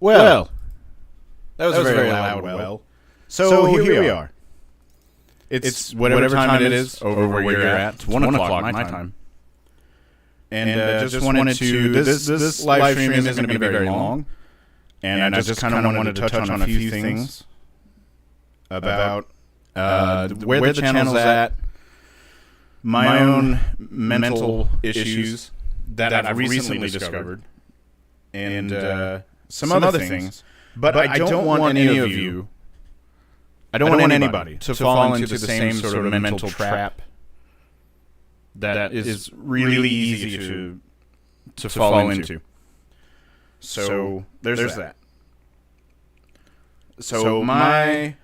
Well, that was a very loud well. So here we are. It's whatever time it is over where you're at. It's 1 o'clock my time. And just wanted to... This live stream isn't going to be very long. And I just kind of wanted to touch on a few things about where the channel's at, my own mental issues that I've recently discovered, and some other things. But I don't want any of you... I don't want anybody to fall into the same sort of mental trap that is really easy to fall into. So there's that. So my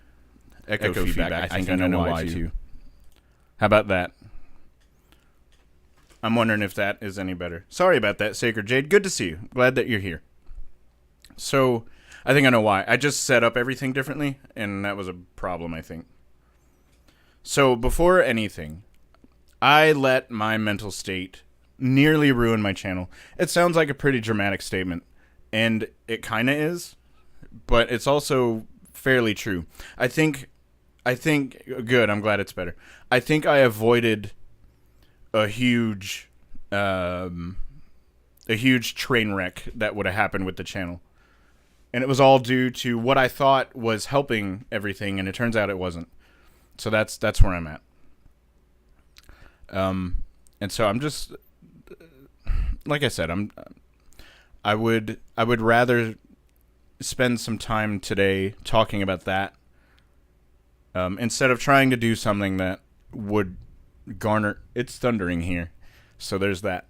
echo feedback, I think I know why too. How about that? I'm wondering if that is any better. Sorry about that, Sacred Jade. Good to see you. Glad that you're here. So I think I know why. I just set up everything differently, and that was a problem, I think. So before anything, I let my mental state nearly ruin my channel. It sounds like a pretty dramatic statement, and it kind of is, but it's also fairly true. I think, good, I'm glad it's better. I think I avoided a huge train wreck that would have happened with the channel. And it was all due to what I thought was helping everything, and it turns out it wasn't. So that's where I'm at. And so I'm just, like I said, I would rather spend some time today talking about that, instead of trying to do something that would garner. It's thundering here, so there's that.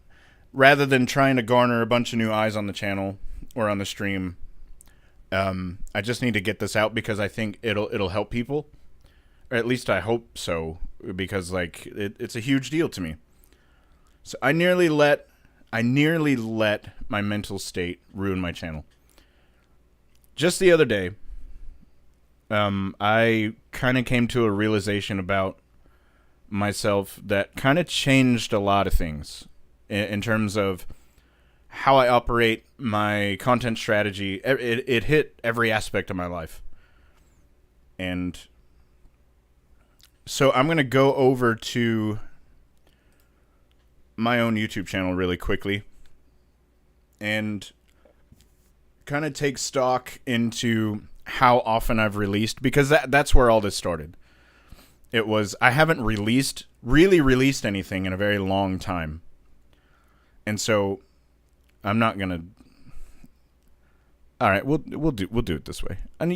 Rather than trying to garner a bunch of new eyes on the channel or on the stream. I just need to get this out because I think it'll help people, or at least I hope so, because like it's a huge deal to me. So I nearly let my mental state ruin my channel. Just the other day, I kind of came to a realization about myself that kind of changed a lot of things in terms of how I operate my content strategy. It hit every aspect of my life. And so I'm going to go over to my own YouTube channel really quickly and kind of take stock into how often I've released, because that's where all this started. It was, I haven't really released anything in a very long time. And so I'm not gonna. All right, we'll do it this way. And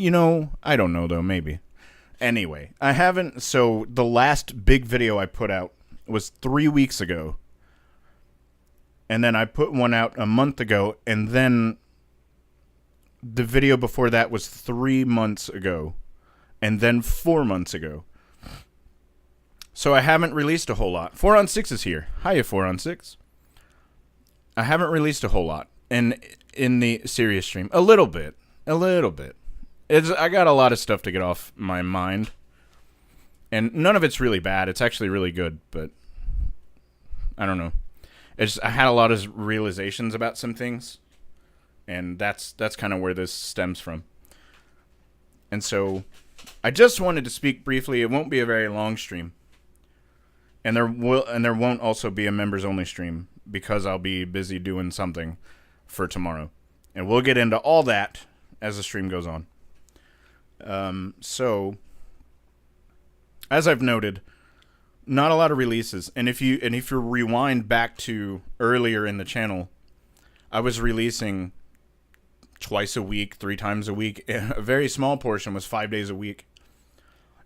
I don't know though. Maybe. Anyway, I haven't. So the last big video I put out was 3 weeks ago, and then I put one out a month ago, and then the video before that was 3 months ago, and then 4 months ago. So I haven't released a whole lot. 4 on 6 is here. Hiya, 4 on 6. I haven't released a whole lot in the serious stream. A little bit. I got a lot of stuff to get off my mind, and none of it's really bad. It's actually really good, but I don't know. I had a lot of realizations about some things, and that's kind of where this stems from. And so I just wanted to speak briefly. It won't be a very long stream, and there won't also be a members only stream, because I'll be busy doing something for tomorrow. And we'll get into all that as the stream goes on. So, as I've noted, not a lot of releases. And if you rewind back to earlier in the channel, I was releasing twice a week, 3 times a week. A very small portion was 5 days a week.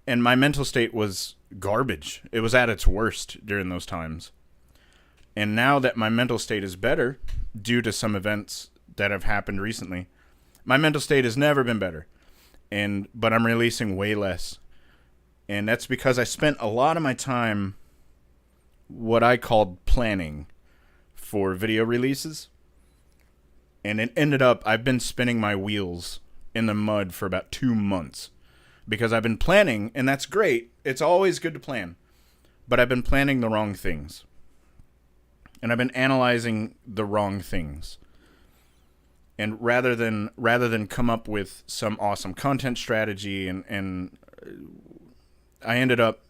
And my mental state was garbage. It was at its worst during those times. And now that my mental state is better, due to some events that have happened recently, my mental state has never been better. But I'm releasing way less. And that's because I spent a lot of my time what I called planning for video releases. And it ended up, I've been spinning my wheels in the mud for about 2 months. Because I've been planning, and that's great. It's always good to plan. But I've been planning the wrong things. And I've been analyzing the wrong things. And rather than come up with some awesome content strategy, and I ended up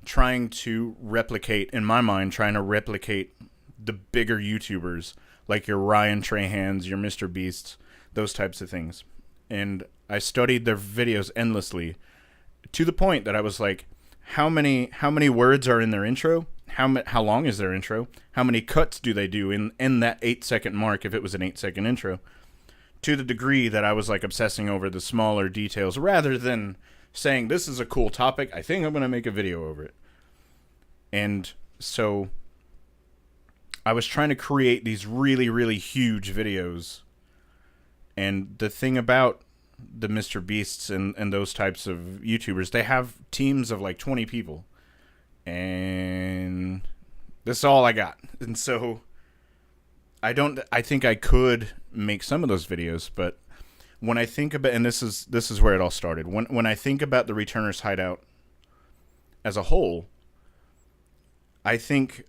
trying to replicate, in my mind, the bigger YouTubers, like your Ryan Trahans, your Mr. Beasts, those types of things. And I studied their videos endlessly, to the point that I was like, how many words are in their intro? How long is their intro? How many cuts do they do in that 8-second mark, if it was an 8-second intro? To the degree that I was like obsessing over the smaller details, rather than saying, this is a cool topic, I think I'm going to make a video over it. And so I was trying to create these really, really huge videos. And the thing about the Mr. Beasts and those types of YouTubers, they have teams of like 20 people. And this is all I got. And so I think I could make some of those videos, but when I think about, and this is where it all started. When I think about the Returners Hideout as a whole, I think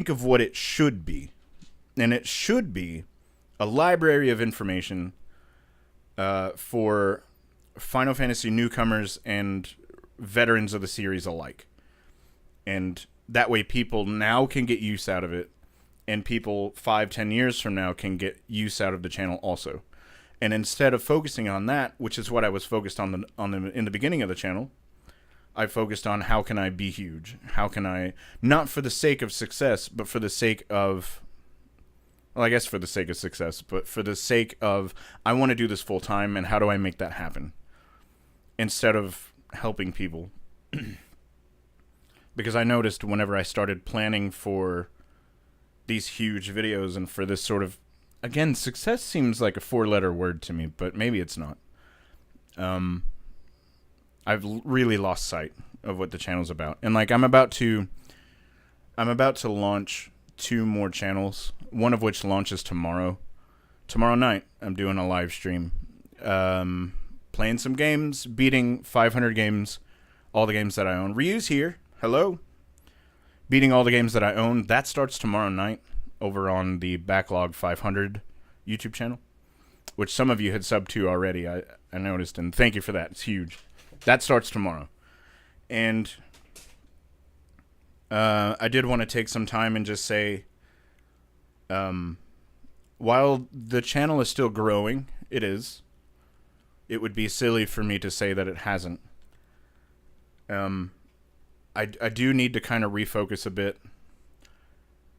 of what it should be. And it should be a library of information for Final Fantasy newcomers and veterans of the series alike. And that way people now can get use out of it, and people 5-10 years from now can get use out of the channel also. And instead of focusing on that, which is what I was focused on in the beginning of the channel, I focused on how can I be huge? How can I, not for the sake of success, but for the sake of, well, I guess for the sake of success, but for the sake of, I want to do this full time, and how do I make that happen? Instead of helping people. Because I noticed whenever I started planning for these huge videos and for this sort of, again, success seems like a 4-letter word to me, but maybe it's not. I've really lost sight of what the channel's about. And like I'm about to launch 2 more channels, one of which launches tomorrow. Tomorrow night, I'm doing a live stream. Playing some games, beating 500 games, all the games that I own. Ryu's here. Hello. Beating all the games that I own. That starts tomorrow night over on the Backlog 500 YouTube channel, which some of you had subbed to already, I noticed, and thank you for that. It's huge. That starts tomorrow. And I did want to take some time and just say, while the channel is still growing, it is. It would be silly for me to say that it hasn't. I do need to kind of refocus a bit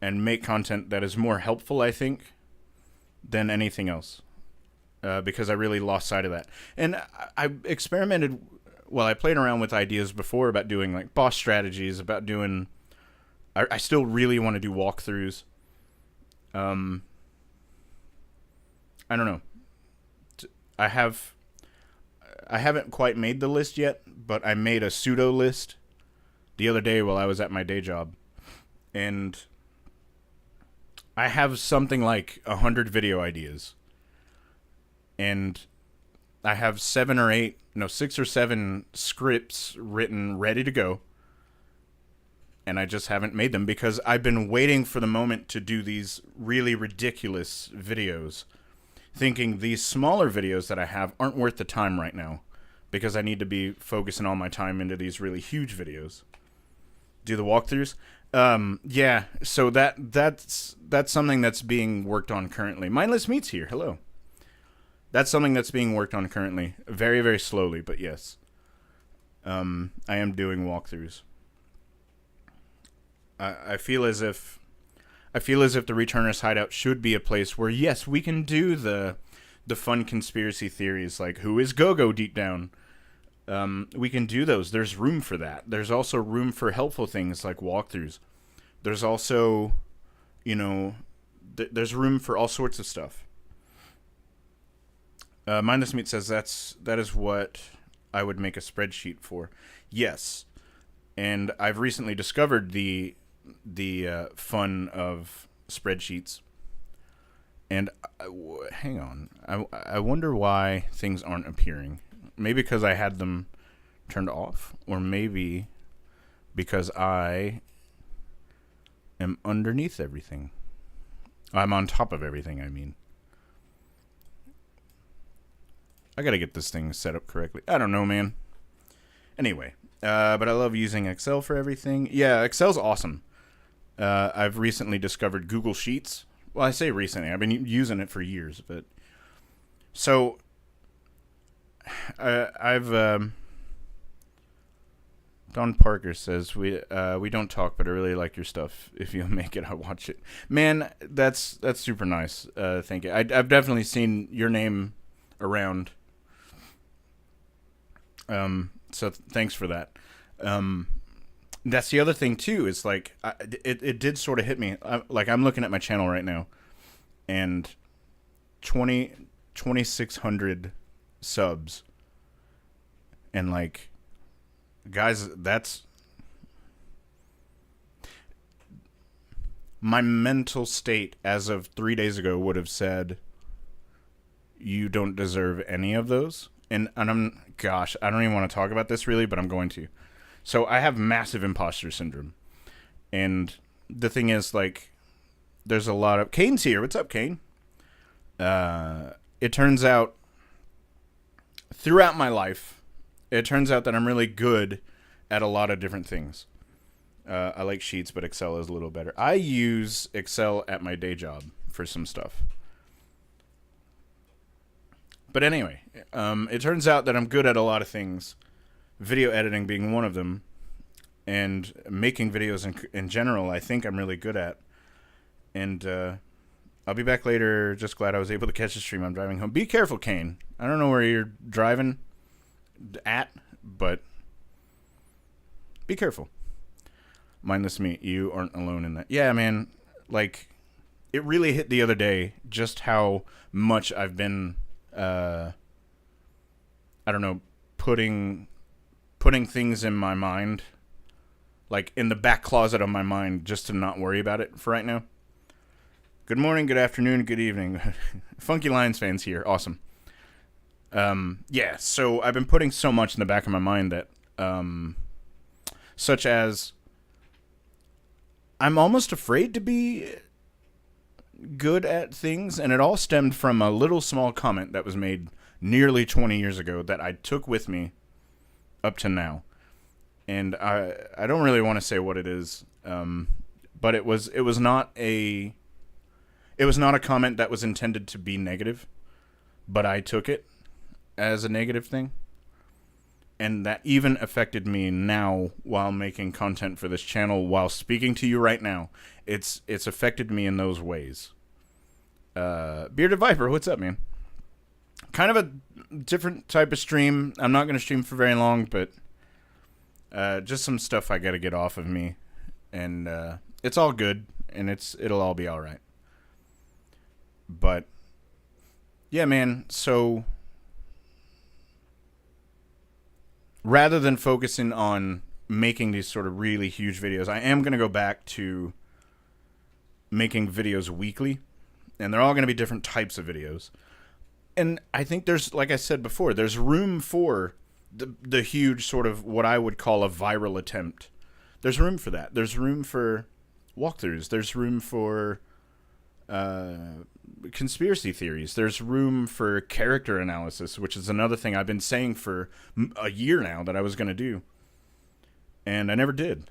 and make content that is more helpful, I think, than anything else. Because I really lost sight of that. And I experimented, well, I played around with ideas before about doing like boss strategies, about doing, I still really want to do walkthroughs. I don't know. I haven't quite made the list yet, but I made a pseudo list the other day while I was at my day job. And I have something like 100 video ideas. And I have 6 or 7 scripts written, ready to go. And I just haven't made them because I've been waiting for the moment to do these really ridiculous videos, thinking these smaller videos that I have aren't worth the time right now because I need to be focusing all my time into these really huge videos. Do the walkthroughs? Yeah, so that's something that's being worked on currently. Mindless Meat's here. Hello. That's something that's being worked on currently. Very, very slowly, but yes. I am doing walkthroughs. I feel as if the Returners Hideout should be a place where, yes, we can do the fun conspiracy theories, like who is Go-Go deep down. We can do those. There's room for that. There's also room for helpful things like walkthroughs. There's also, there's room for all sorts of stuff. Mindless Meat says that is what I would make a spreadsheet for. Yes, and I've recently discovered the fun of spreadsheets. And hang on, I wonder why things aren't appearing. Maybe because I had them turned off, or maybe because I am underneath everything. I'm on top of everything, I mean. I gotta get this thing set up correctly. I don't know, man. Anyway, but I love using Excel for everything. Yeah, Excel's awesome. I've recently discovered Google Sheets. Well, I say recently. I've been using it for years, but so I've Don Parker says we don't talk, but I really like your stuff. If you make it, I'll watch it. Man, that's super nice. Thank you. I've definitely seen your name around. So thanks for that. That's the other thing too. Is like it did sort of hit me. I'm looking at my channel right now, and 2,600 subs, and like, guys, that's my mental state as of 3 days ago would have said you don't deserve any of those. And I don't even want to talk about this really, but I'm going to. So I have massive imposter syndrome. And the thing is, like, there's a lot of... Kane's here. What's up, Kane? It turns out, throughout my life, it turns out that I'm really good at a lot of different things. I like Sheets, but Excel is a little better. I use Excel at my day job for some stuff. But anyway, it turns out that I'm good at a lot of things, video editing being one of them, and making videos in general I think I'm really good at. And I'll be back later. Just glad I was able to catch the stream. I'm driving home. Be careful, Kane. I don't know where you're driving at, but be careful. Mindless me. You aren't alone in that. Yeah, man. Like, it really hit the other day just how much I've been... I don't know, putting things in my mind, like in the back closet of my mind, just to not worry about it for right now. Good morning, good afternoon, good evening. Funky Lions fans here. Awesome. Yeah, so I've been putting so much in the back of my mind that, such as, I'm almost afraid to be good at things, and it all stemmed from a little small comment that was made nearly 20 years ago that I took with me up to now. And I don't really want to say what it is, but it was not a comment that was intended to be negative, but I took it as a negative thing. And that even affected me now while making content for this channel, while speaking to you right now. It's affected me in those ways. Bearded Viper, what's up, man? Kind of a different type of stream. I'm not going to stream for very long, but just some stuff I got to get off of me. And it's all good, and it'll all be all right. But, yeah, man, so... rather than focusing on making these sort of really huge videos, I am going to go back to making videos weekly. And they're all going to be different types of videos. And I think there's, like I said before, there's room for the huge sort of what I would call a viral attempt. There's room for that. There's room for walkthroughs. There's room for conspiracy theories. There's room for character analysis, which is another thing I've been saying for a year now that I was going to do. And I never did,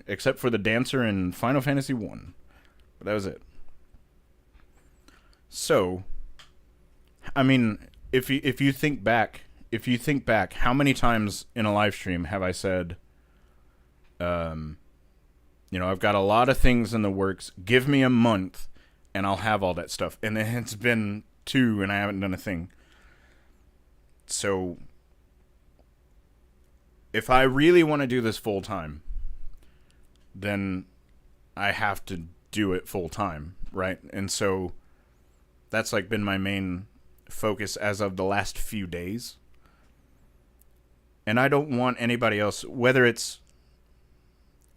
except for the dancer in Final Fantasy 1. But that was it. So, I mean, if you think back, how many times in a live stream have I said, I've got a lot of things in the works. Give me a month, and I'll have all that stuff. And then it's been 2, and I haven't done a thing. So, if I really want to do this full time, then I have to do it full time, right? And so that's like been my main focus as of the last few days. And I don't want anybody else, whether it's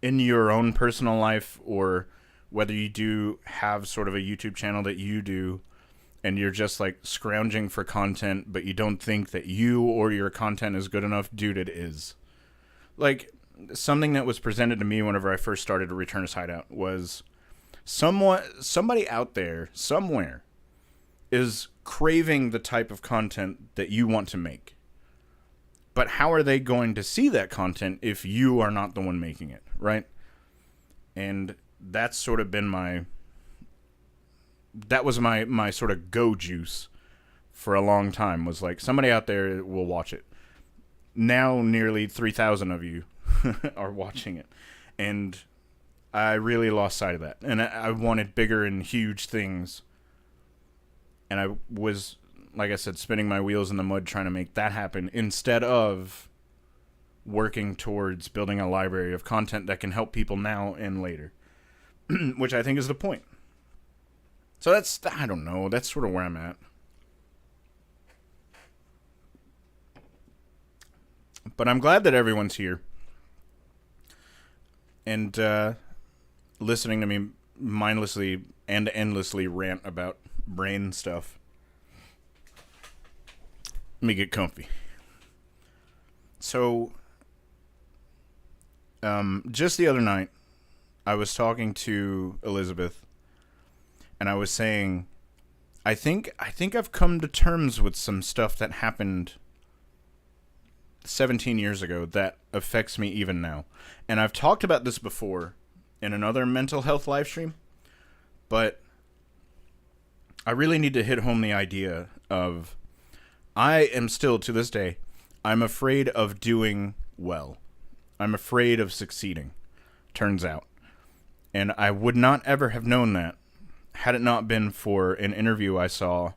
in your own personal life or whether you do have sort of a YouTube channel that you do and you're just like scrounging for content, but you don't think that you or your content is good enough, dude, it is. Like, something that was presented to me whenever I first started to Returners Hideout was somebody out there, somewhere, is craving the type of content that you want to make. But how are they going to see that content if you are not the one making it, right? And that's sort of been my sort of go juice for a long time, was like, somebody out there will watch it. Now nearly 3,000 of you are watching it. And I really lost sight of that. And I wanted bigger and huge things. And I was, like I said, spinning my wheels in the mud trying to make that happen, instead of working towards building a library of content that can help people now and later. Which I think is the point. So that's, I don't know, that's sort of where I'm at. But I'm glad that everyone's here. And listening to me mindlessly and endlessly rant about brain stuff. Let me get comfy. So, just the other night, I was talking to Elizabeth, and I was saying, I think I've come to terms with some stuff that happened 17 years ago that affects me even now. And I've talked about this before in another mental health live stream, but I really need to hit home the idea of, I am still, to this day, I'm afraid of doing well. I'm afraid of succeeding, turns out. And I would not ever have known that had it not been for an interview I saw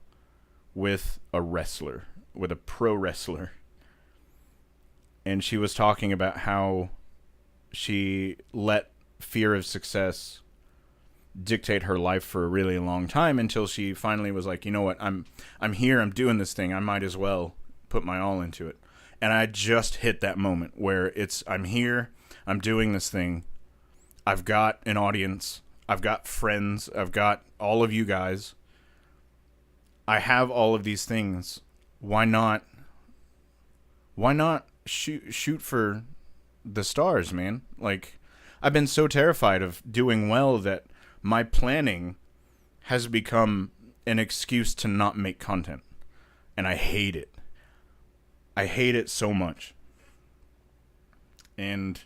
with a wrestler, with a pro wrestler. And she was talking about how she let fear of success dictate her life for a really long time, until she finally was like, you know what, I'm here, I'm doing this thing, I might as well put my all into it. And I just hit that moment where I'm here, I'm doing this thing, I've got an audience, I've got friends, I've got all of you guys, I have all of these things. Why not shoot for the stars, man? Like, I've been so terrified of doing well that my planning has become an excuse to not make content. And I hate it. I hate it so much. And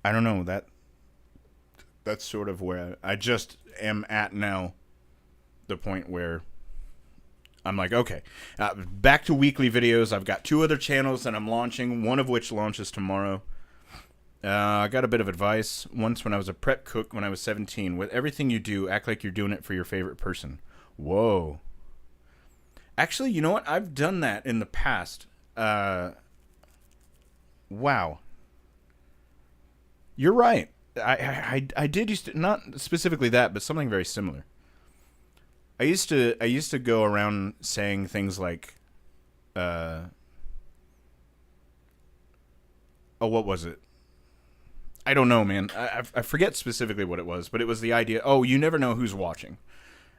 I don't know, that's sort of where I just am at now. The point where I'm like, okay, back to weekly videos. I've got 2 other channels that I'm launching, one of which launches tomorrow. I got a bit of advice once when I was a prep cook when I was 17. With everything you do, act like you're doing it for your favorite person. Whoa. Actually, you know what? I've done that in the past. Wow. You're right. I did used to, not specifically that, but something very similar. I used to go around saying things like, oh, what was it? I don't know, man. I forget specifically what it was, but it was the idea, oh, you never know who's watching.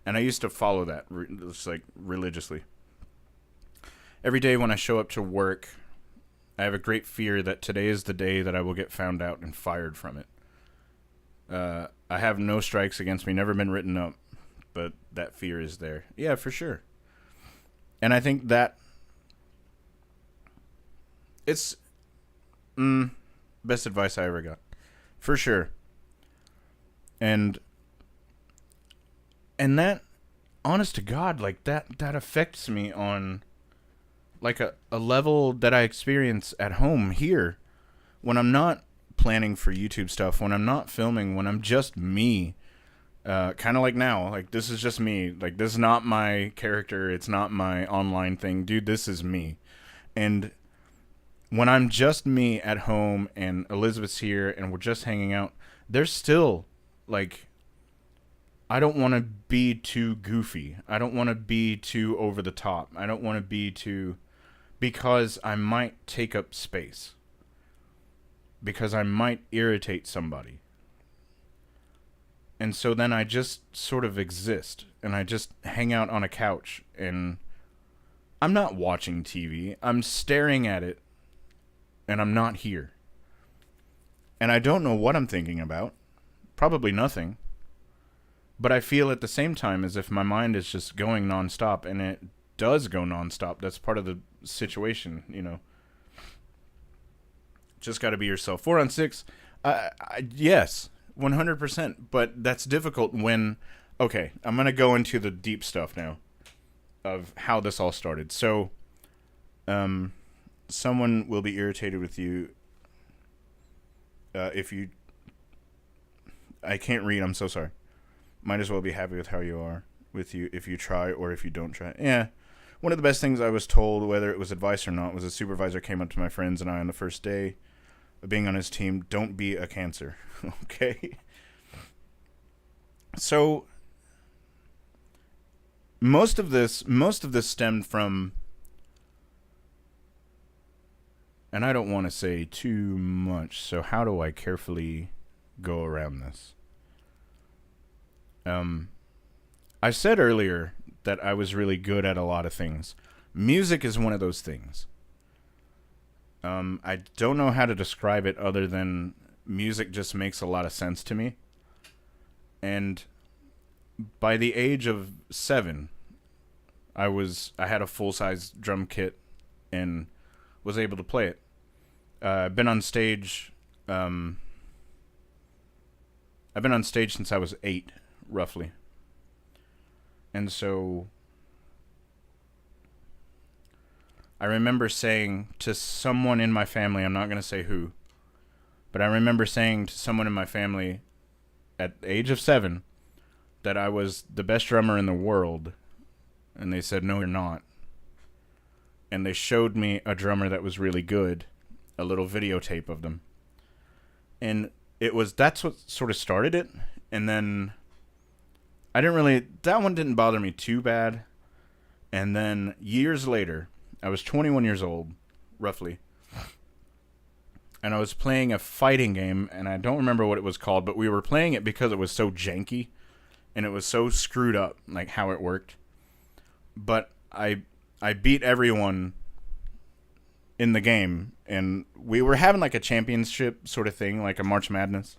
And I used to follow that just like religiously. Every day when I show up to work, I have a great fear that today is the day that I will get found out and fired from it. I have no strikes against me, never been written up, but that fear is there. Yeah, for sure. And I think that it's best advice I ever got. For sure. And that, honest to God, like that affects me on like a level that I experience at home here when I'm not planning for YouTube stuff, when I'm not filming, when I'm just me. Kind of like now, like this is just me. Like this is not my character. It's not my online thing. Dude, this is me. And when I'm just me at home and Elizabeth's here and we're just hanging out, there's still like, I don't want to be too goofy. I don't want to be too over the top. I don't want to be too, because I might take up space. Because I might irritate somebody. And so then I just sort of exist. And I just hang out on a couch. And I'm not watching TV. I'm staring at it. And I'm not here. And I don't know what I'm thinking about. Probably nothing. But I feel at the same time as if my mind is just going nonstop, and it does go nonstop. That's part of the situation, you know. Just got to be yourself. 4 on 6, yes, 100%. But that's difficult when. Okay, I'm gonna go into the deep stuff now of how this all started. So, someone will be irritated with you if you. I can't read. I'm so sorry. Might as well be happy with how you are with you if you try or if you don't try. Yeah. One of the best things I was told, whether it was advice or not, was a supervisor came up to my friends and I on the first day of being on his team, don't be a cancer. Okay? So most of this stemmed from, and I don't want to say too much, so how do I carefully go around this? I said earlier that I was really good at a lot of things. Music is one of those things. I don't know how to describe it other than music just makes a lot of sense to me. And by the age of 7, I had a full-size drum kit and was able to play it. I've been on stage since I was 8, roughly. And so I remember saying to someone in my family, I'm not going to say who, but I remember saying to someone in my family at the age of 7 that I was the best drummer in the world. And they said, no, you're not. And they showed me a drummer that was really good, a little videotape of them. And that's what sort of started it. And then that one didn't bother me too bad. And then years later, I was 21 years old, roughly. And I was playing a fighting game, and I don't remember what it was called, but we were playing it because it was so janky, and it was so screwed up, like how it worked. But I beat everyone in the game, and we were having like a championship sort of thing, like a March Madness,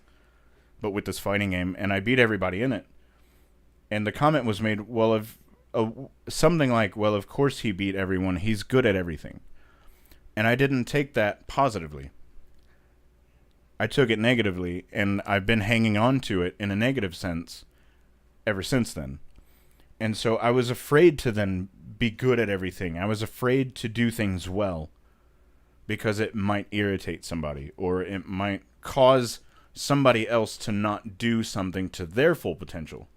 but with this fighting game, and I beat everybody in it. And the comment was made, something like, well, of course he beat everyone. He's good at everything. And I didn't take that positively. I took it negatively, and I've been hanging on to it in a negative sense ever since then. And so I was afraid to then be good at everything. I was afraid to do things well because it might irritate somebody, or it might cause somebody else to not do something to their full potential.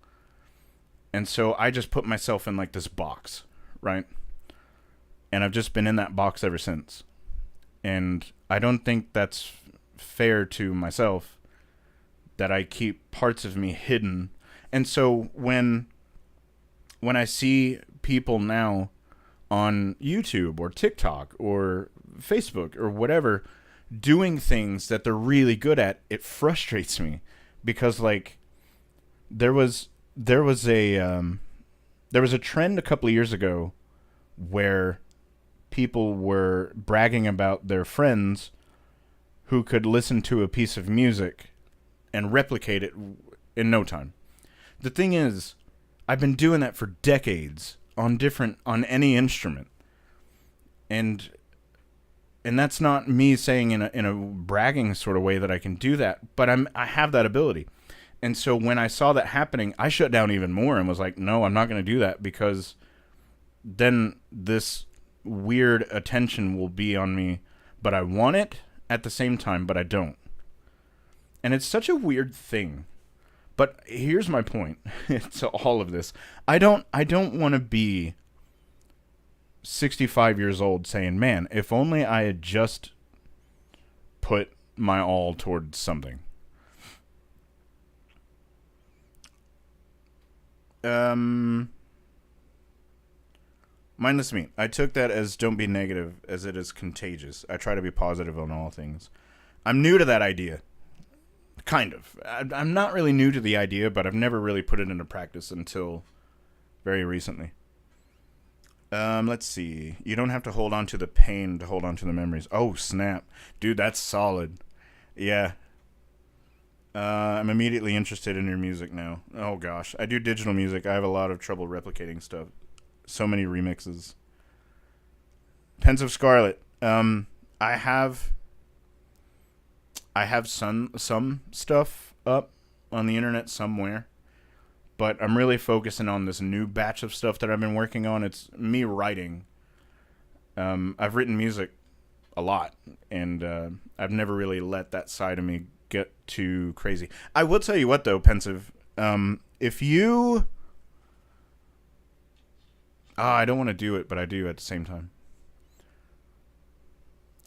And so I just put myself in like this box, right? And I've just been in that box ever since. And I don't think that's fair to myself that I keep parts of me hidden. And so when I see people now on YouTube or TikTok or Facebook or whatever doing things that they're really good at, it frustrates me because like there was a trend a couple of years ago where people were bragging about their friends who could listen to a piece of music and replicate it in no time. The thing is, I've been doing that for decades on any instrument. And that's not me saying in a bragging sort of way that I can do that, but I have that ability. And so when I saw that happening, I shut down even more and was like, no, I'm not going to do that because then this weird attention will be on me, but I want it at the same time, but I don't. And it's such a weird thing. But here's my point to all of this. I don't want to be 65 years old saying, man, if only I had just put my all towards something. Mindless me. I took that as don't be negative, as it is contagious. I try to be positive on all things. I'm new to that idea. Kind of. I'm not really new to the idea, but I've never really put it into practice until very recently. Let's see. You don't have to hold on to the pain to hold on to the memories. Oh, snap. Dude, that's solid. Yeah. I'm immediately interested in your music now. Oh gosh, I do digital music. I have a lot of trouble replicating stuff. So many remixes. Pensive Scarlet. I have some stuff up on the internet somewhere, but I'm really focusing on this new batch of stuff that I've been working on. It's me writing. I've written music a lot, and I've never really let that side of me get too crazy. I will tell you what, though, Pensive. If you... I don't want to do it, but I do at the same time.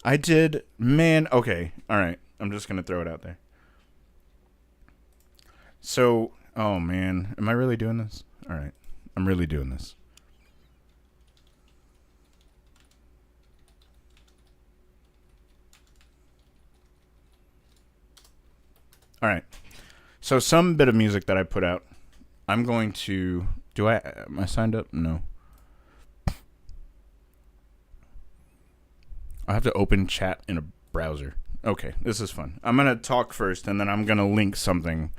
I did... Man, okay. All right. I'm just going to throw it out there. So... Oh, man. Am I really doing this? All right. I'm really doing this. All right. So some bit of music that I put out, I'm going to... Am I signed up? No. I have to open chat in a browser. Okay, this is fun. I'm going to talk first, and then I'm going to link something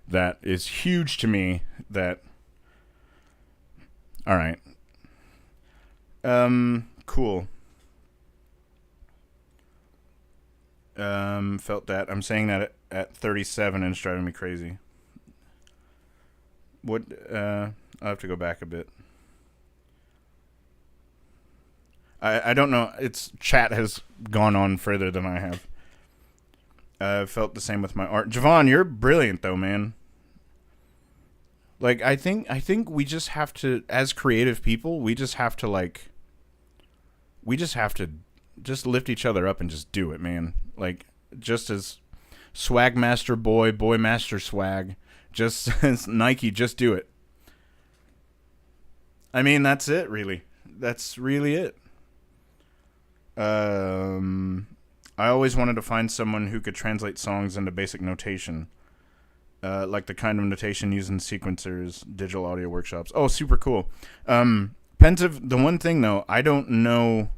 that is huge to me that... All right. Cool. Felt that. I'm saying that at 37 and it's driving me crazy. What, I'll have to go back a bit. I don't know. Its chat has gone on further than I have. Felt the same with my art. Javon, you're brilliant though, man. Like, I think we just have to, as creative people, we just have to just lift each other up and just do it, man. Like, just as Swag Master Boy, Boy Master Swag, just as Nike, just do it. I mean, that's it, really. That's really it. I always wanted to find someone who could translate songs into basic notation. Like the kind of notation used in sequencers, digital audio workshops. Oh, super cool. Pensive, the one thing, though, I don't know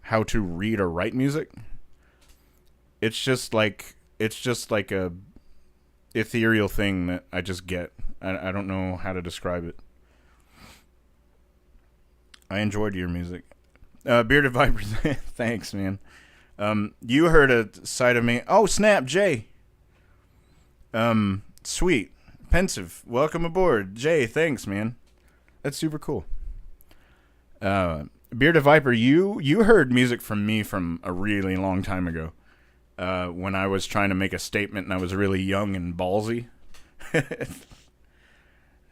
how to read or write music. It's just like a ethereal thing that I just get. I don't know how to describe it. I enjoyed your music. Bearded Viper, thanks, man. You heard a side of me. Oh, snap, Jay. Sweet. Pensive, welcome aboard. Jay, thanks, man. That's super cool. Bearded Viper, you heard music from me from a really long time ago. When I was trying to make a statement and I was really young and ballsy.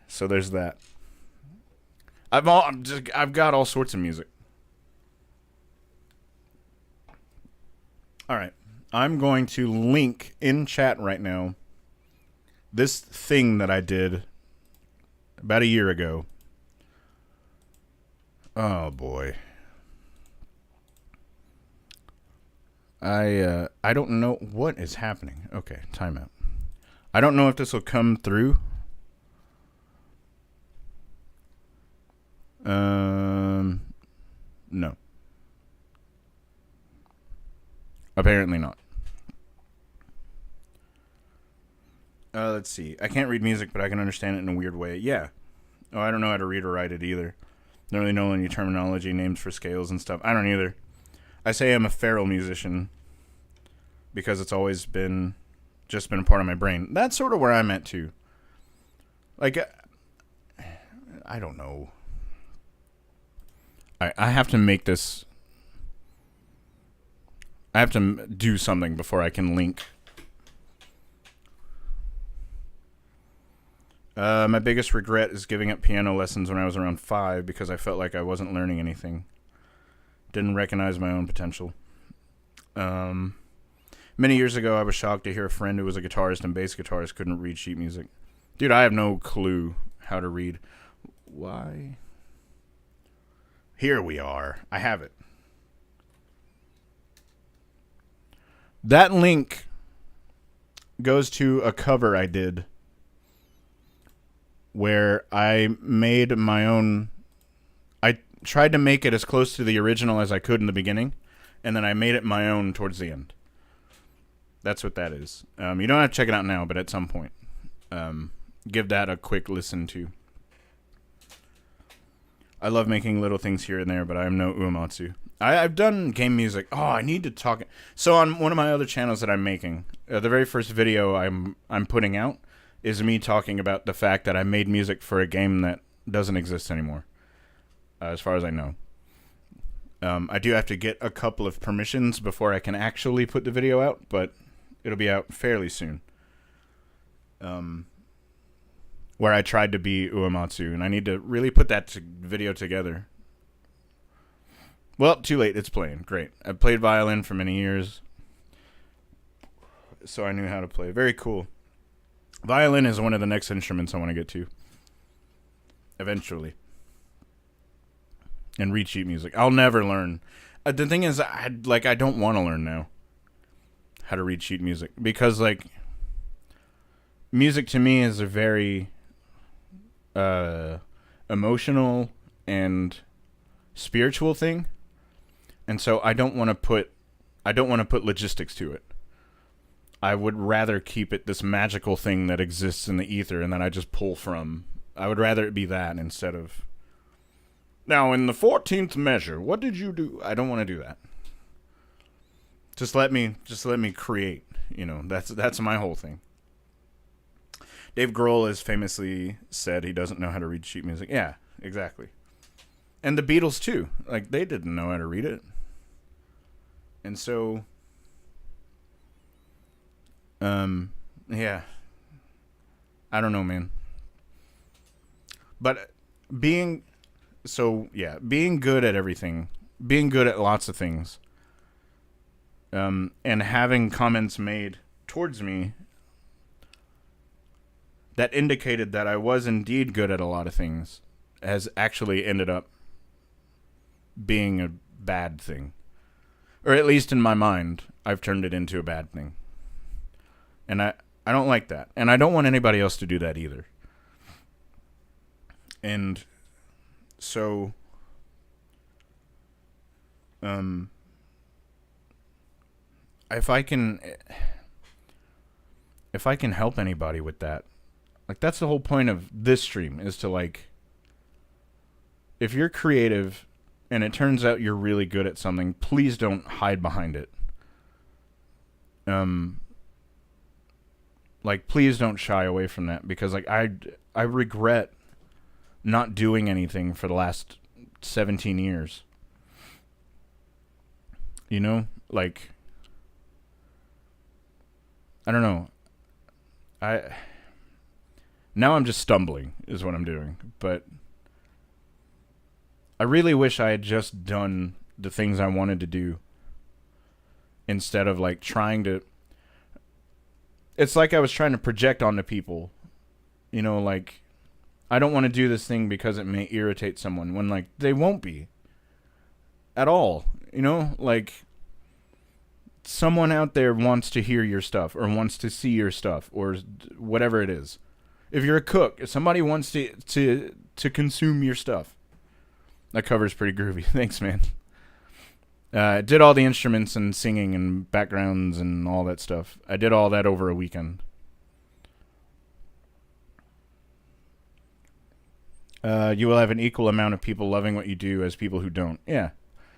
So there's that. I've got all sorts of music. All right. I'm going to link in chat right now this thing that I did about a year ago. Oh boy. I don't know what is happening. Okay, timeout. I don't know if this will come through. No. Apparently not. Let's see. I can't read music, but I can understand it in a weird way. Yeah. Oh, I don't know how to read or write it either. Don't really know any terminology, names for scales and stuff. I don't either. I say I'm a feral musician because it's always been just been a part of my brain. That's sort of where I'm at too. Like, I don't know. I have to make this. I have to do something before I can link. My biggest regret is giving up piano lessons when I was around 5 because I felt like I wasn't learning anything. Didn't recognize my own potential. Many years ago, I was shocked to hear a friend who was a guitarist and bass guitarist couldn't read sheet music. Dude, I have no clue how to read. Why? Here we are. I have it. That link goes to a cover I did where I made my own. I tried to make it as close to the original as I could in the beginning, and then I made it my own towards the end. That's what that is. You don't have to check it out now, but at some point, give that a quick listen to. I love making little things here and there, but I am no Uematsu. I've done game music. Oh, I need to talk. So on one of my other channels that I'm making, the very first video I'm putting out is me talking about the fact that I made music for a game that doesn't exist anymore, as far as I know. I do have to get a couple of permissions before I can actually put the video out, but it'll be out fairly soon. Where I tried to be Uematsu, and I need to really put that video together. Well, too late. It's playing. Great. I played violin for many years, so I knew how to play. Very cool. Violin is one of the next instruments I want to get to. Eventually. And read sheet music. I'll never learn. The thing is, I don't want to learn now how to read sheet music. Because, like, music to me is a very emotional and spiritual thing. And so I don't want to put logistics to it. I would rather keep it this magical thing that exists in the ether and that I just pull from. I would rather it be that instead of, now in the 14th measure, what did you do? I don't want to do that. Just let me create. You know, that's my whole thing. Dave Grohl has famously said he doesn't know how to read sheet music. Yeah, exactly. And the Beatles too. Like, they didn't know how to read it. And so, yeah. I don't know, man. But being good at everything, being good at lots of things, and having comments made towards me that indicated that I was indeed good at a lot of things has actually ended up being a bad thing. Or at least in my mind, I've turned it into a bad thing. And I don't like that. And I don't want anybody else to do that either. And so, if I can help anybody with that, like, that's the whole point of this stream, is to, like, if you're creative and it turns out you're really good at something, please don't hide behind it. Like, please don't shy away from that, because, like, I regret not doing anything for the last 17 years. You know? Like, I don't know. Now I'm just stumbling, is what I'm doing. But I really wish I had just done the things I wanted to do instead of, like, trying to... It's like I was trying to project onto people. You know, like, I don't want to do this thing because it may irritate someone, when, like, they won't be. At all. You know? Like, someone out there wants to hear your stuff, or wants to see your stuff, or whatever it is. If you're a cook, if somebody wants to consume your stuff. That cover's pretty groovy. Thanks, man. Did all the instruments and singing and backgrounds and all that stuff. I did all that over a weekend. You will have an equal amount of people loving what you do as people who don't. Yeah.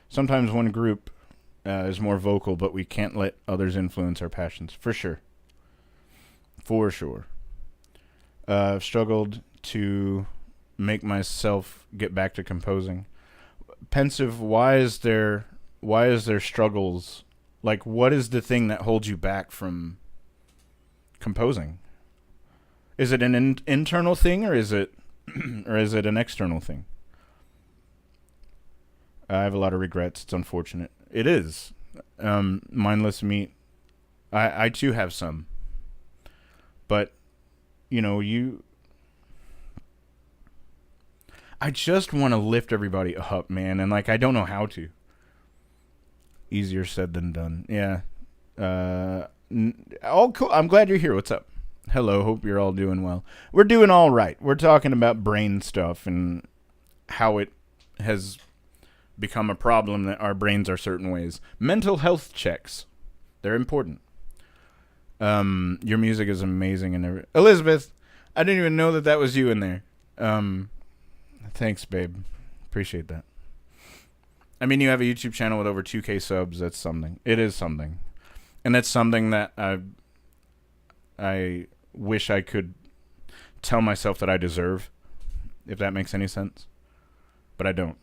Sometimes one group is more vocal, but we can't let others influence our passions. For sure. For sure. I've struggled to make myself get back to composing. Pensive, why is there struggles? Like, what is the thing that holds you back from composing? Is it an internal thing, or is it an external thing? I have a lot of regrets. It's unfortunate. It is. Mindless meat. I too have some. But, you know, I just want to lift everybody up, man. And, like, I don't know how to. Easier said than done. Yeah. All cool. I'm glad you're here. What's up? Hello. Hope you're all doing well. We're doing all right. We're talking about brain stuff and how it has become a problem that our brains are certain ways. Mental health checks. They're important. Your music is amazing and Elizabeth, I didn't even know that that was you in there. Thanks, babe. Appreciate that. I mean, you have a YouTube channel with over 2K subs. That's something. It is something. And that's something that I wish I could tell myself that I deserve, if that makes any sense. But I don't.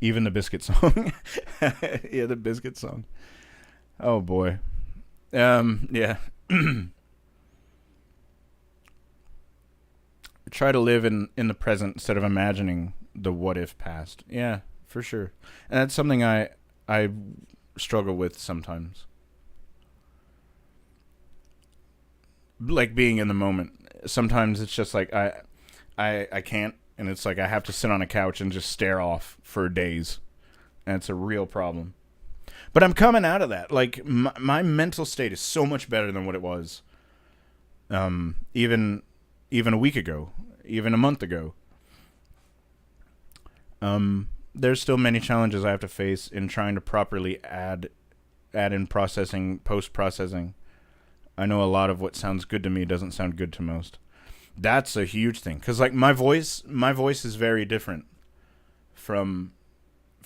Even the Biscuit song. Yeah, the Biscuit song. Oh, boy. Yeah. Try to live in the present instead of imagining the what-if past. Yeah, for sure. And that's something I struggle with sometimes. Like being in the moment. Sometimes it's just like I can't, and it's like I have to sit on a couch and just stare off for days. And it's a real problem. But I'm coming out of that. Like, my mental state is so much better than what it was. Even a week ago, even a month ago. There's still many challenges I have to face in trying to properly add in processing, post-processing. I know a lot of what sounds good to me doesn't sound good to most. That's a huge thing. Because, like, my voice is very different from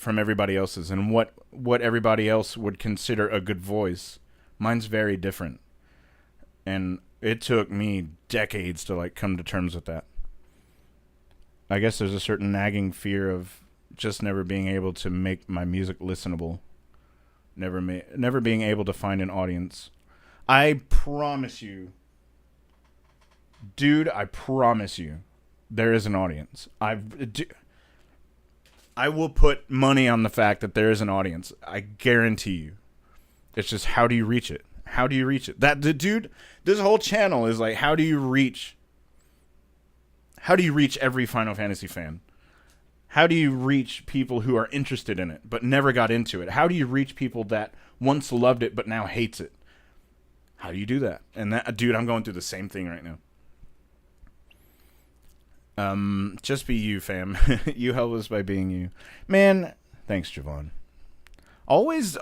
everybody else's. And what everybody else would consider a good voice, mine's very different. And it took me decades to, like, come to terms with that. I guess there's a certain nagging fear of just never being able to make my music listenable. Never being able to find an audience. I promise you, dude, I promise you, there is an audience. I will put money on the fact that there is an audience. I guarantee you. It's just, how do you reach it? How do you reach it? Dude, this whole channel is like, how do you reach every Final Fantasy fan? How do you reach people who are interested in it but never got into it? How do you reach people that once loved it but now hates it? How do you do that? And that, dude, I'm going through the same thing right now. Just be you, fam. You help us by being you. Man, thanks, Javon. Always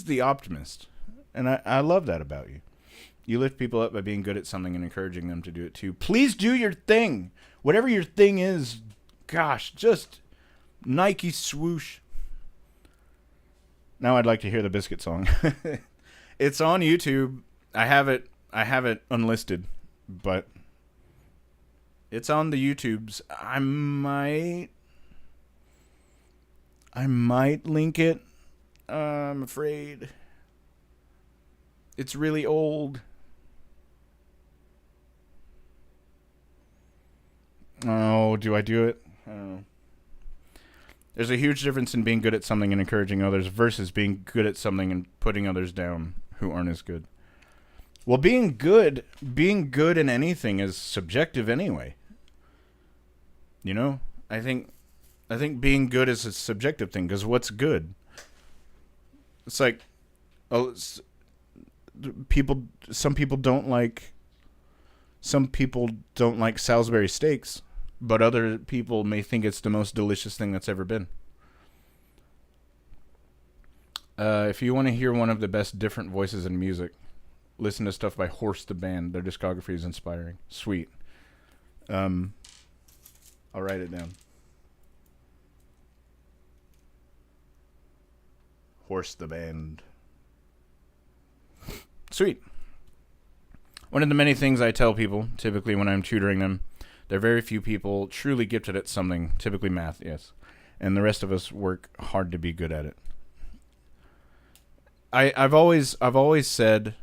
the optimist. And I love that about you. You lift people up by being good at something and encouraging them to do it too. Please do your thing. Whatever your thing is, gosh, just Nike swoosh. Now I'd like to hear the Biscuit song. It's on YouTube. I have it unlisted, but it's on the YouTubes. I might link it. I'm afraid. It's really old. Oh, do I do it? I don't know. There's a huge difference in being good at something and encouraging others versus being good at something and putting others down who aren't as good. Well, being good in anything is subjective anyway. You know? I think being good is a subjective thing, because what's good? It's like, some people don't like Salisbury steaks, but other people may think it's the most delicious thing that's ever been. If you want to hear one of the best different voices in music, listen to stuff by Horse the Band. Their discography is inspiring. Sweet. I'll write it down. Horse the Band. Sweet. One of the many things I tell people, typically when I'm tutoring them, there are very few people truly gifted at something, typically math, yes. And the rest of us work hard to be good at it. I've always said,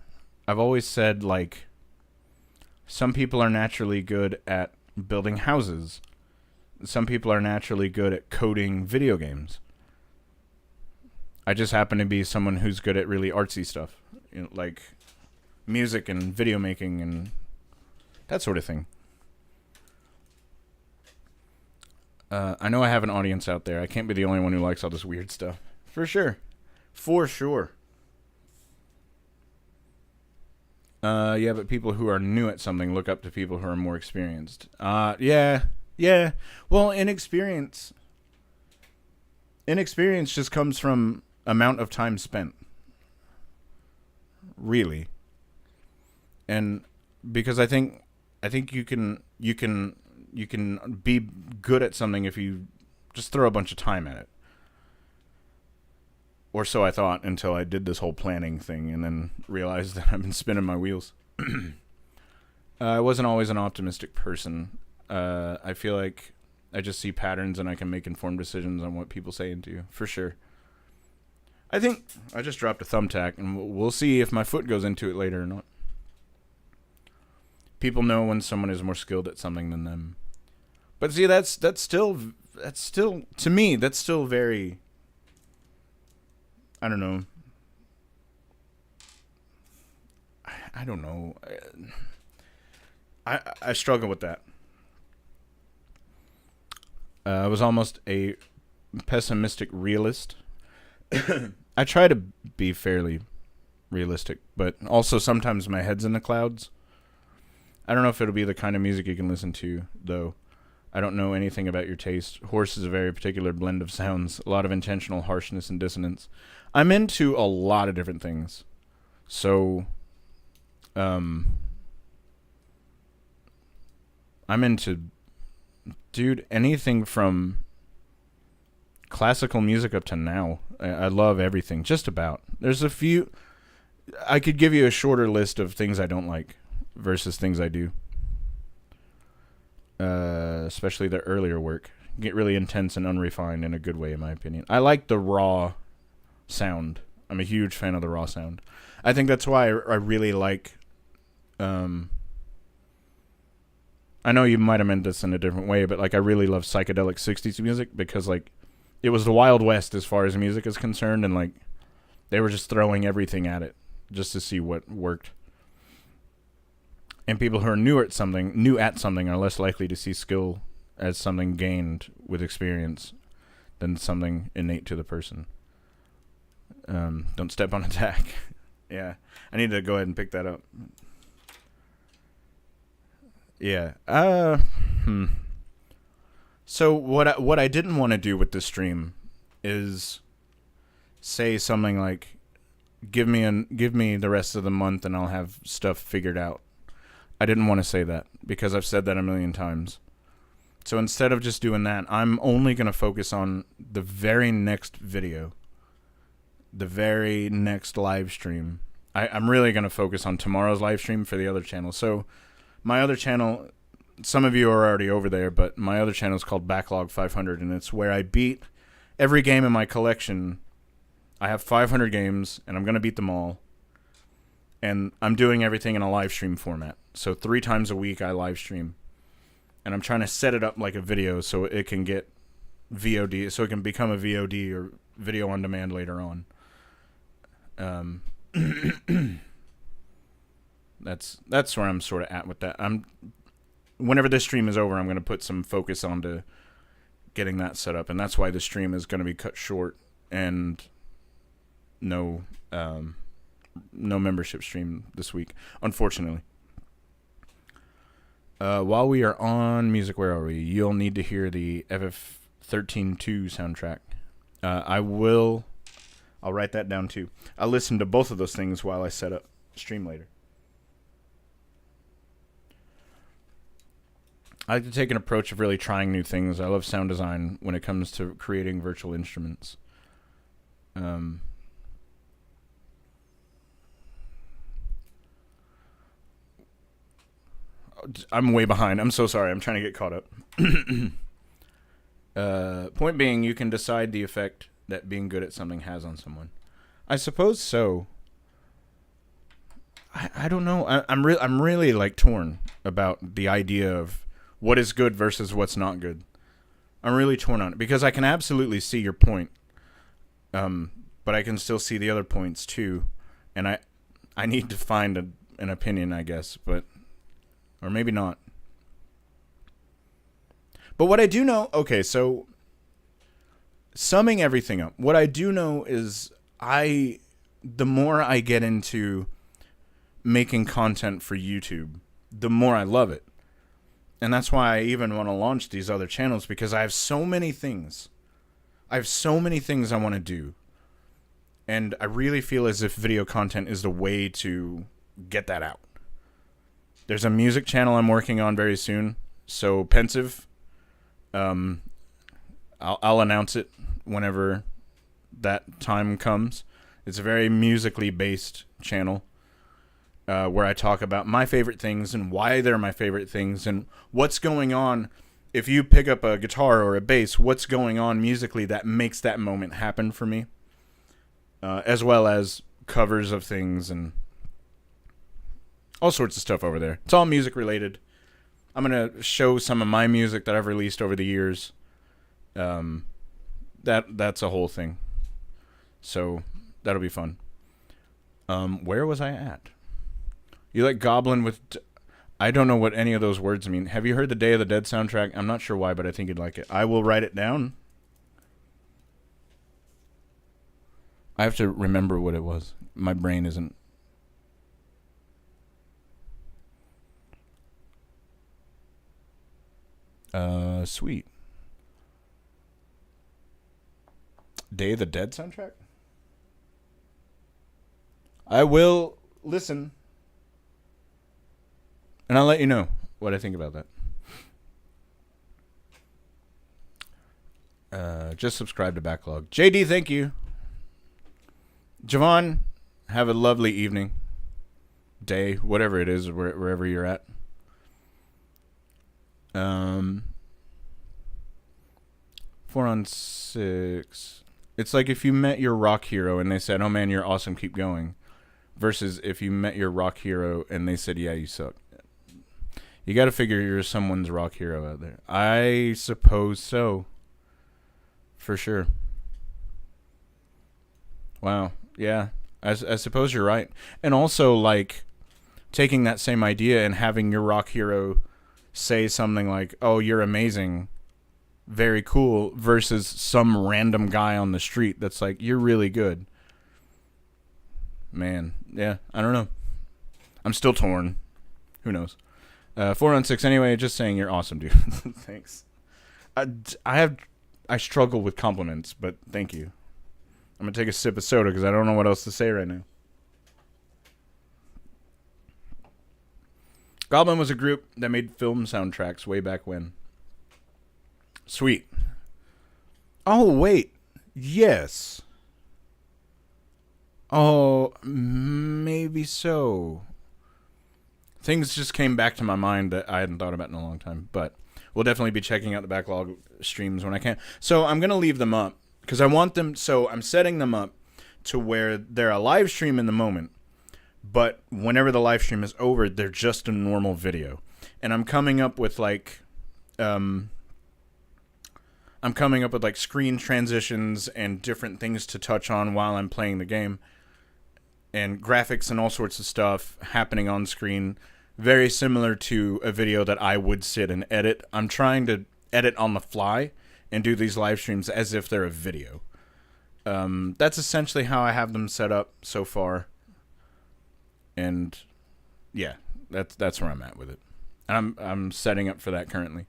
like, some people are naturally good at building houses. Some people are naturally good at coding video games. I just happen to be someone who's good at really artsy stuff, you know, like music and video making and that sort of thing. I know I have an audience out there. I can't be the only one who likes all this weird stuff. For sure. For sure. Yeah, but people who are new at something look up to people who are more experienced. Yeah. Well, inexperience just comes from amount of time spent. Really. And because I think you can be good at something if you just throw a bunch of time at it. Or so I thought until I did this whole planning thing and then realized that I've been spinning my wheels. I wasn't always an optimistic person. I feel like I just see patterns and I can make informed decisions on what people say into you, for sure. I think I just dropped a thumbtack, and we'll see if my foot goes into it later or not. People know when someone is more skilled at something than them. But see, that's still to me, that's still very, I don't know. I don't know. I struggle with that. I was almost a pessimistic realist. I try to be fairly realistic, but also sometimes my head's in the clouds. I don't know if it'll be the kind of music you can listen to, though. I don't know anything about your taste. Horse is a very particular blend of sounds, a lot of intentional harshness and dissonance. I'm into a lot of different things. So, I'm into, dude, anything from classical music up to now. I love everything, just about. There's a few, I could give you a shorter list of things I don't like versus things I do. Especially the earlier work. Get really intense and unrefined in a good way, in my opinion. I like the raw sound. I'm a huge fan of the raw sound. I think that's why I really like, I know you might have meant this in a different way, but like I really love psychedelic 60s music because like it was the Wild West as far as music is concerned, and like they were just throwing everything at it just to see what worked. And people who are new at something are less likely to see skill as something gained with experience than something innate to the person. Don't step on a tack. Yeah, I need to go ahead and pick that up. Yeah. So what I didn't want to do with this stream is say something like, give me the rest of the month and I'll have stuff figured out. I didn't want to say that because I've said that a million times. So instead of just doing that, I'm only going to focus on the very next video, the very next live stream. I'm really going to focus on tomorrow's live stream for the other channel. So my other channel, some of you are already over there, but my other channel is called Backlog 500, and it's where I beat every game in my collection. I have 500 games, and I'm going to beat them all. And I'm doing everything in a live stream format. So 3 times a week I live stream. And I'm trying to set it up like a video so it can get VOD, so it can become a VOD or video on demand later on. That's where I'm sort of at with that. Whenever this stream is over, I'm going to put some focus onto getting that set up, and that's why the stream is going to be cut short and no membership stream this week, unfortunately. While we are on music, where are we? You'll need to hear the FF13-2 soundtrack. I'll write that down too. I'll listen to both of those things while I set up stream later. I like to take an approach of really trying new things. I love sound design when it comes to creating virtual instruments. I'm way behind. I'm so sorry. I'm trying to get caught up. Point being, you can decide the effect that being good at something has on someone. I suppose so. I don't know. I'm really like torn about the idea of what is good versus what's not good. I'm really torn on it because I can absolutely see your point, but I can still see the other points too, and I need to find an opinion, I guess, or maybe not. But what I do know, okay, so summing everything up, what I do know is the more I get into making content for YouTube, the more I love it. And that's why I even want to launch these other channels, because I have so many things. I want to do. And I really feel as if video content is the way to get that out. There's a music channel I'm working on very soon. So Pensive, I'll announce it whenever that time comes. It's a very musically based channel where I talk about my favorite things and why they're my favorite things and what's going on. If you pick up a guitar or a bass, what's going on musically that makes that moment happen for me, as well as covers of things and all sorts of stuff over there. It's all music related. I'm going to show some of my music that I've released over the years. That's a whole thing. So that'll be fun. Where was I at? You like Goblin with... I don't know what any of those words mean. Have you heard the Day of the Dead soundtrack? I'm not sure why, but I think you'd like it. I will write it down. I have to remember what it was. My brain isn't... Sweet. Day of the Dead soundtrack? I will listen. And I'll let you know what I think about that. Just subscribe to Backlog. JD, thank you. Javon, have a lovely evening. Day, whatever it is, wherever you're at. 4 on 6. It's like if you met your rock hero and they said, "Oh man, you're awesome, keep going," versus if you met your rock hero and they said, "Yeah, you suck." You got to figure you're someone's rock hero out there. I suppose so. For sure. Wow. Yeah. I suppose you're right. And also, like, taking that same idea and having your rock hero say something like, "Oh, you're amazing. Very cool," versus some random guy on the street that's like, "You're really good." Man. Yeah. I don't know. I'm still torn. Who knows? 4 on 6 anyway, just saying you're awesome, dude. Thanks. I struggle with compliments, but thank you. I'm going to take a sip of soda because I don't know what else to say right now. Goblin was a group that made film soundtracks way back when. Sweet. Oh, wait. Yes. Oh, maybe so. Things just came back to my mind that I hadn't thought about in a long time, but we'll definitely be checking out the Backlog streams when I can. So I'm going to leave them up because I want them, so I'm setting them up to where they're a live stream in the moment, but whenever the live stream is over, they're just a normal video. And I'm coming up with like, screen transitions and different things to touch on while I'm playing the game, and graphics and all sorts of stuff happening on screen, very similar to a video that I would sit and edit. I'm trying to edit on the fly and do these live streams as if they're a video. That's essentially how I have them set up so far. And yeah, that's where I'm at with it. And I'm setting up for that currently.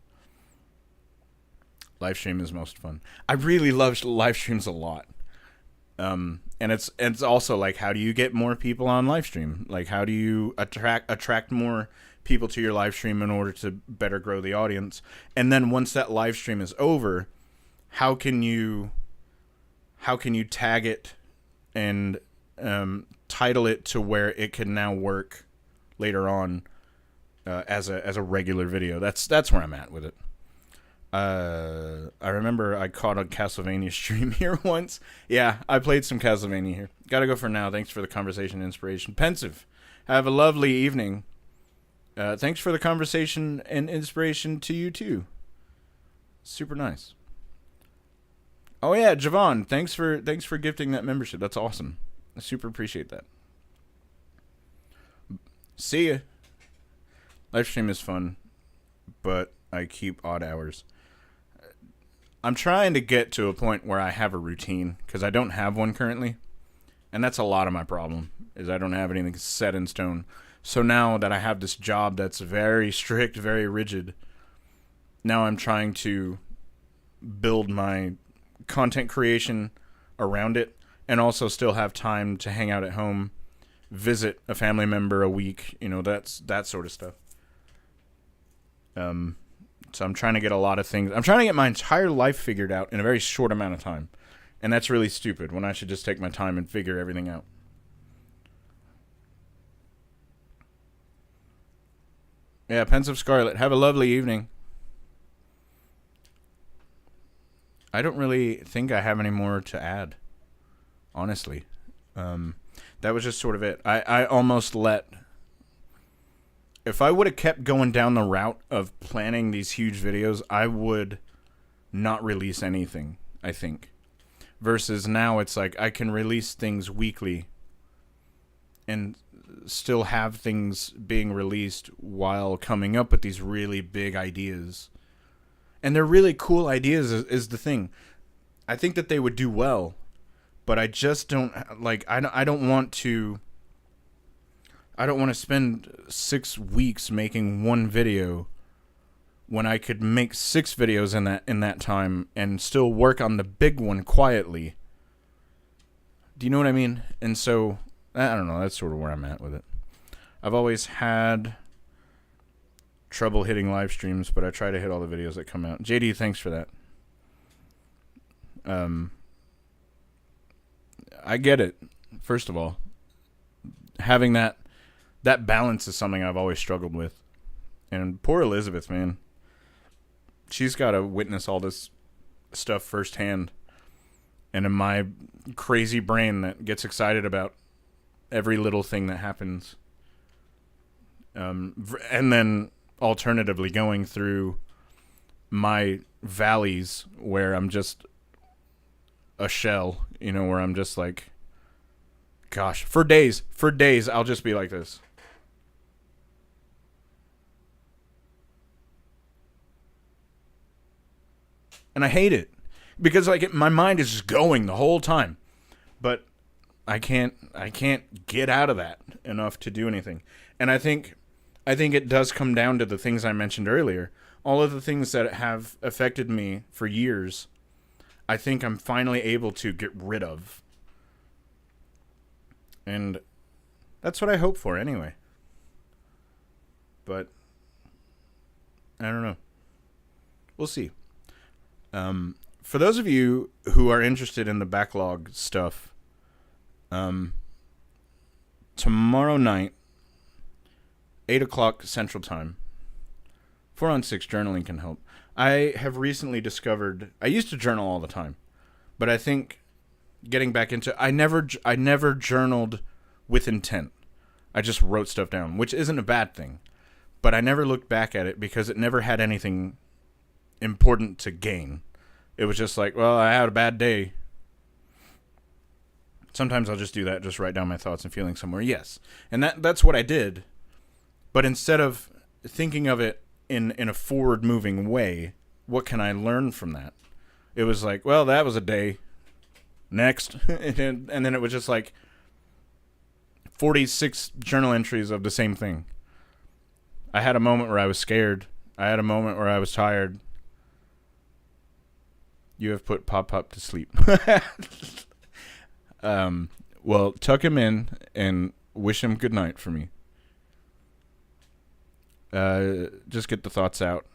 Live stream is most fun. I really love live streams a lot. And it's also like, how do you get more people on live stream? Like, how do you attract more people to your live stream in order to better grow the audience? And then once that live stream is over, how can you tag it and title it to where it can now work later on as a regular video? That's where I'm at with it. I remember I caught a Castlevania stream here once. Yeah, I played some Castlevania here. Gotta go for now. Thanks for the conversation and inspiration. Pensive, have a lovely evening. Thanks for the conversation and inspiration to you too. Super nice. Oh yeah, Javon, thanks for gifting that membership. That's awesome. I super appreciate that. See ya. Live stream is fun, but I keep odd hours. I'm trying to get to a point where I have a routine, because I don't have one currently. And that's a lot of my problem, is I don't have anything set in stone. So now that I have this job that's very strict, very rigid, now I'm trying to build my content creation around it, and also still have time to hang out at home, visit a family member a week, that's that sort of stuff. So I'm trying to get a lot of things. I'm trying to get my entire life figured out in a very short amount of time. And that's really stupid when I should just take my time and figure everything out. Yeah, Pensive Scarlet, have a lovely evening. I don't really think I have any more to add, honestly. That was just sort of it. I almost let... If I would have kept going down the route of planning these huge videos, I would not release anything, I think. Versus now it's like I can release things weekly and still have things being released while coming up with these really big ideas. And they're really cool ideas is the thing. I think that they would do well, but I just don't like I don't want to spend 6 weeks making one video when I could make 6 videos in that time and still work on the big one quietly. Do you know what I mean? And so I don't know, that's sort of where I'm at with it. I've always had trouble hitting live streams, but I try to hit all the videos that come out. JD, thanks for that. I get it. First of all, having that balance is something I've always struggled with. And poor Elizabeth, man. She's got to witness all this stuff firsthand. And in my crazy brain that gets excited about every little thing that happens. And then alternatively going through my valleys where I'm just a shell, you know, where I'm just like, gosh, for days, I'll just be like this. And I hate it because like my mind is just going the whole time, but I can't get out of that enough to do anything. And I think it does come down to the things I mentioned earlier. All of the things that have affected me for years, I think I'm finally able to get rid of. And that's what I hope for anyway. But I don't know. We'll see. For those of you who are interested in the backlog stuff, tomorrow night, 8 o'clock Central Time, 4 on 6 journaling can help. I have recently discovered, I used to journal all the time, but I think getting back into, I never journaled with intent. I just wrote stuff down, which isn't a bad thing, but I never looked back at it because it never had anything important to gain. It was just like, well, I had a bad day. Sometimes I'll just do that, just write down my thoughts and feelings somewhere. Yes. And that's what I did. But instead of thinking of it in a forward-moving way, what can I learn from that? It was like, well, that was a day. Next. And then it was just like 46 journal entries of the same thing. I had a moment where I was scared. I had a moment where I was tired. You have put Pop to sleep. Well, tuck him in and wish him good night for me. Just get the thoughts out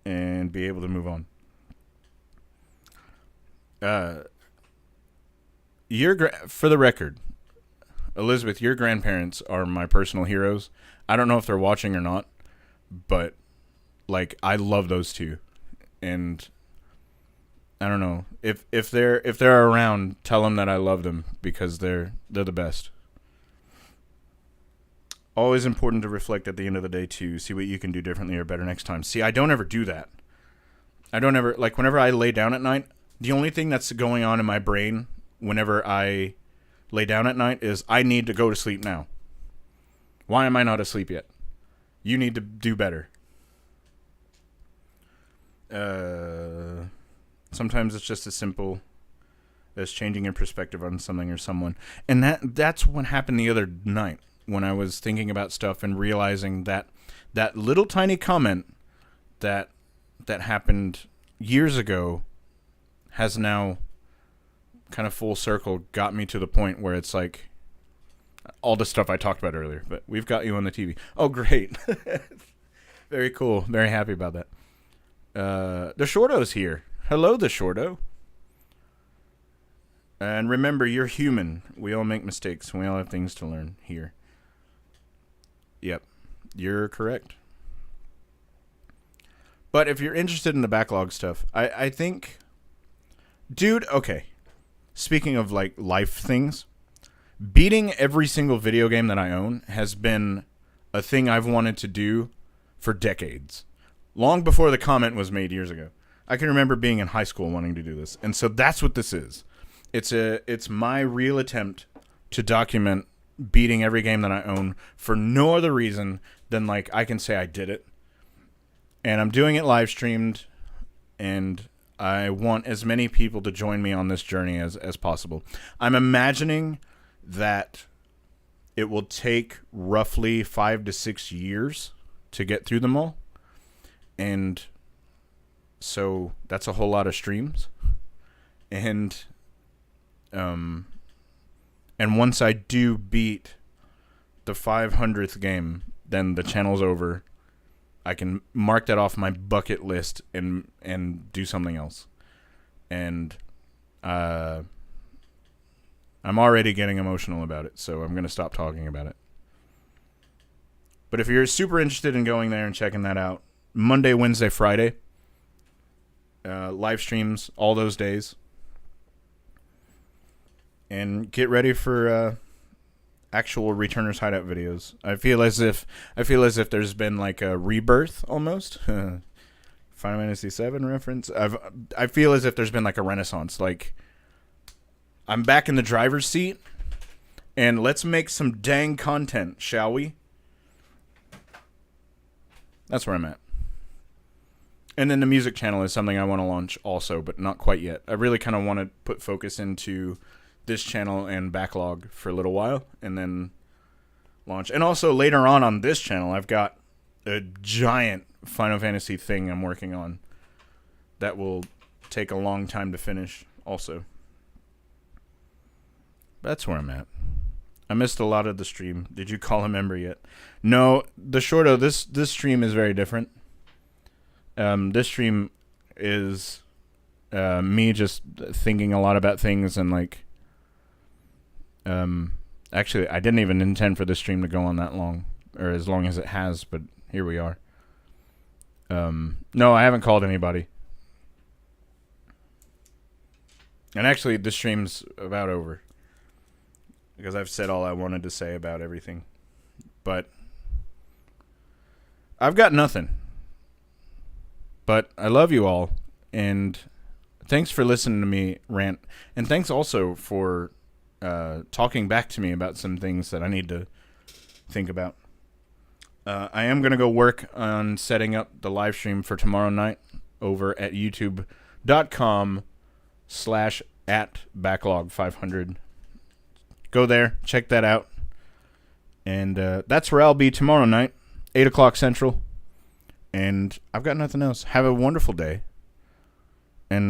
and be able to move on. For the record, Elizabeth, your grandparents are my personal heroes. I don't know if they're watching or not, but like I love those two, and I don't know if they're around. Tell them that I love them because they're the best. Always important to reflect at the end of the day too. See what you can do differently or better next time. See, I don't ever do that. I don't ever like whenever I lay down at night. The only thing that's going on in my brain whenever I lay down at night is I need to go to sleep now. Why am I not asleep yet? You need to do better. Sometimes it's just as simple as changing your perspective on something or someone. And that's what happened the other night when I was thinking about stuff and realizing that little tiny comment that happened years ago has now kind of full circle got me to the point where it's like all the stuff I talked about earlier. But we've got you on the TV. Oh, great. Very cool. Very happy about that. The Shorto's here. Hello, the Shorto. And remember, you're human. We all make mistakes. We all have things to learn here. Yep, you're correct. But if you're interested in the backlog stuff, I think... Dude, okay. Speaking of, like, life things, beating every single video game that I own has been a thing I've wanted to do for decades. Long before the comment was made years ago. I can remember being in high school wanting to do this. And so that's what this is. It's my real attempt to document beating every game that I own for no other reason than, like, I can say I did it. And I'm doing it live streamed, and I want as many people to join me on this journey as possible. I'm imagining that it will take roughly 5 to 6 years to get through them all. And so that's a whole lot of streams. And once I do beat the 500th game, then the channel's over. I can mark that off my bucket list and do something else. And I'm already getting emotional about it, so I'm going to stop talking about it. But if you're super interested in going there and checking that out, Monday, Wednesday, Friday, live streams all those days. And get ready for actual Returners Hideout videos. I feel as if there's been like a rebirth almost. Final Fantasy VII reference. I feel as if there's been like a renaissance. Like, I'm back in the driver's seat, and let's make some dang content, shall we? That's where I'm at. And then the music channel is something I want to launch also, but not quite yet. I really kind of want to put focus into this channel and backlog for a little while, and then launch. And also later on this channel, I've got a giant Final Fantasy thing I'm working on that will take a long time to finish also. That's where I'm at. I missed a lot of the stream. Did you call a member yet? No, the Shorto, this stream is very different. This stream is me just thinking a lot about things, and like actually I didn't even intend for this stream to go on that long, or as long as it has, but here we are. No, I haven't called anybody. And actually the stream's about over, because I've said all I wanted to say about everything. But I've got nothing. But I love you all, and thanks for listening to me rant. And thanks also for talking back to me about some things that I need to think about. I am going to go work on setting up the live stream for tomorrow night over at youtube.com/@backlog500. Go there, check that out. And that's where I'll be tomorrow night, 8 o'clock Central. And I've got nothing else. Have a wonderful day. And